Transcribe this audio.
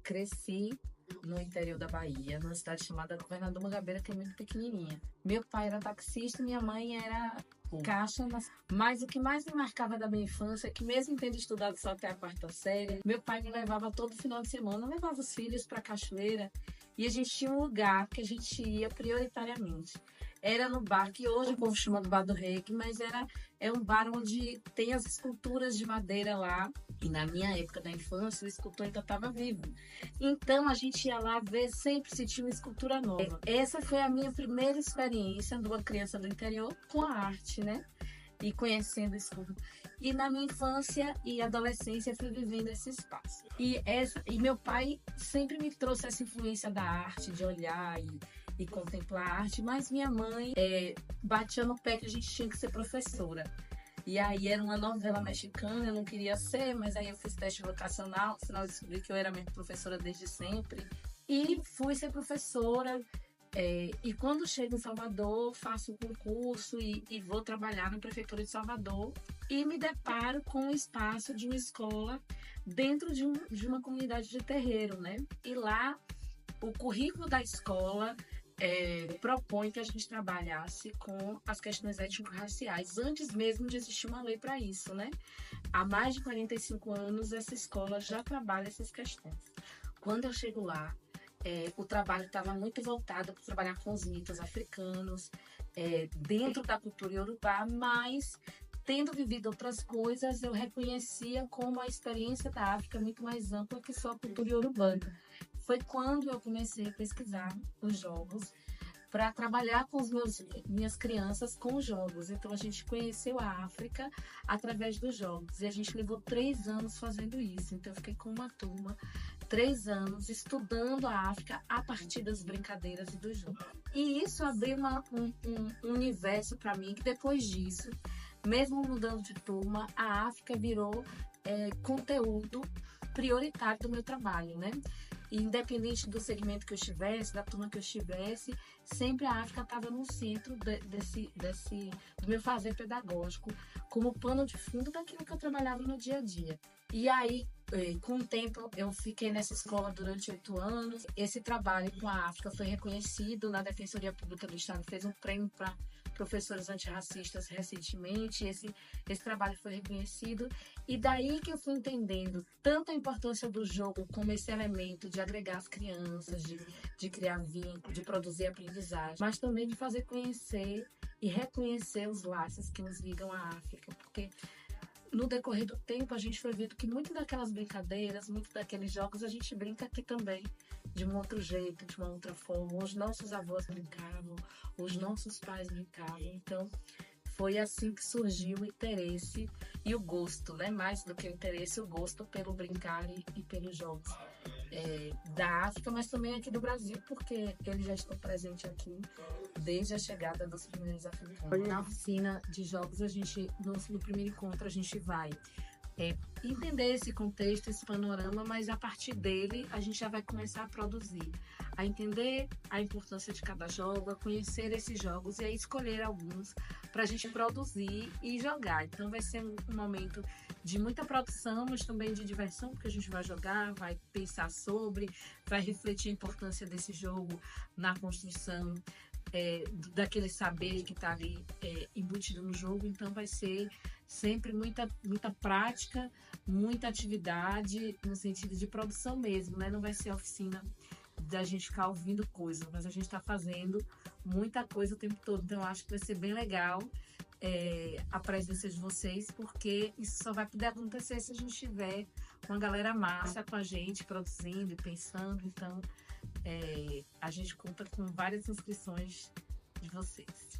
cresci no interior da Bahia, numa cidade chamada Governador Mangabeira, que é muito pequenininha. Meu pai era taxista e minha mãe era caixa. Mas o que mais me marcava da minha infância é que, mesmo tendo estudado só até a quarta série, meu pai me levava todo final de semana, levava os filhos para a cachoeira e a gente tinha um lugar que a gente ia prioritariamente. Era no bar, que hoje o povo chama de Bar do Reiki, mas é um bar onde tem as esculturas de madeira lá. E na minha época da infância, o escultor ainda estava vivo. Então a gente ia lá ver sempre se tinha uma escultura nova. Essa foi a minha primeira experiência de uma criança do interior com a arte, né? E conhecendo isso. E na minha infância e adolescência fui vivendo esse espaço. E meu pai sempre me trouxe essa influência da arte, de olhar e contemplar a arte, mas minha mãe batia no pé que a gente tinha que ser professora. E aí era uma novela mexicana, eu não queria ser, mas aí eu fiz teste vocacional, afinal eu descobri que eu era mesmo professora desde sempre. E fui ser professora. E quando chego em Salvador, faço um concurso e vou trabalhar na Prefeitura de Salvador e me deparo com o espaço de uma escola dentro de uma comunidade de terreiro, né? E lá, o currículo da escola propõe que a gente trabalhasse com as questões étnico-raciais, antes mesmo de existir uma lei para isso, né? Há mais de 45 anos, essa escola já trabalha essas questões. Quando eu chego lá, o trabalho estava muito voltado para trabalhar com os mitos africanos, dentro da cultura iorubá, mas tendo vivido outras coisas, eu reconhecia como a experiência da África é muito mais ampla que só a cultura iorubana. Foi quando eu comecei a pesquisar os jogos para trabalhar com minhas crianças com jogos. Então a gente conheceu a África através dos jogos e a gente levou 3 anos fazendo isso. Então eu fiquei com uma turma 3 anos estudando a África a partir das brincadeiras e dos jogos. E isso abriu um universo para mim que depois disso, mesmo mudando de turma, a África virou conteúdo prioritário do meu trabalho, né? E independente do segmento que eu estivesse, da turma que eu estivesse, sempre a África estava no centro do meu fazer pedagógico, como pano de fundo daquilo que eu trabalhava no dia a dia. E aí, com o tempo, eu fiquei nessa escola durante 8 anos. Esse trabalho com a África foi reconhecido na Defensoria Pública do Estado, fez um prêmio para professores antirracistas recentemente. Esse trabalho foi reconhecido. E daí que eu fui entendendo tanto a importância do jogo como esse elemento de agregar as crianças, de criar vínculo, de produzir aprendizagem, mas também de fazer conhecer e reconhecer os laços que nos ligam à África, porque no decorrer do tempo a gente foi vendo que muito daquelas brincadeiras, muito daqueles jogos a gente brinca aqui também, de um outro jeito, de uma outra forma. Os nossos avós brincavam, os nossos pais brincavam, então foi assim que surgiu o interesse e o gosto, né? Mais do que o interesse, o gosto pelo brincar e pelos jogos da África, mas também aqui do Brasil, porque eles já estão presentes aqui desde a chegada dos primeiros africanos. Na oficina de jogos, no primeiro encontro, a gente vai entender esse contexto, esse panorama, mas a partir dele a gente já vai começar a produzir, a entender a importância de cada jogo, a conhecer esses jogos e a escolher alguns para a gente produzir e jogar. Então vai ser um momento de muita produção, mas também de diversão, porque a gente vai jogar, vai pensar sobre, vai refletir a importância desse jogo na construção daquele saber que está ali embutido no jogo. Então vai ser sempre muita prática, muita atividade no sentido de produção mesmo, né? Não vai ser oficina da gente ficar ouvindo coisas, mas a gente está fazendo muita coisa o tempo todo. Então eu acho que vai ser bem legal a presença de vocês, porque isso só vai poder acontecer se a gente tiver uma galera massa com a gente produzindo e pensando. Então a gente conta com várias inscrições de vocês.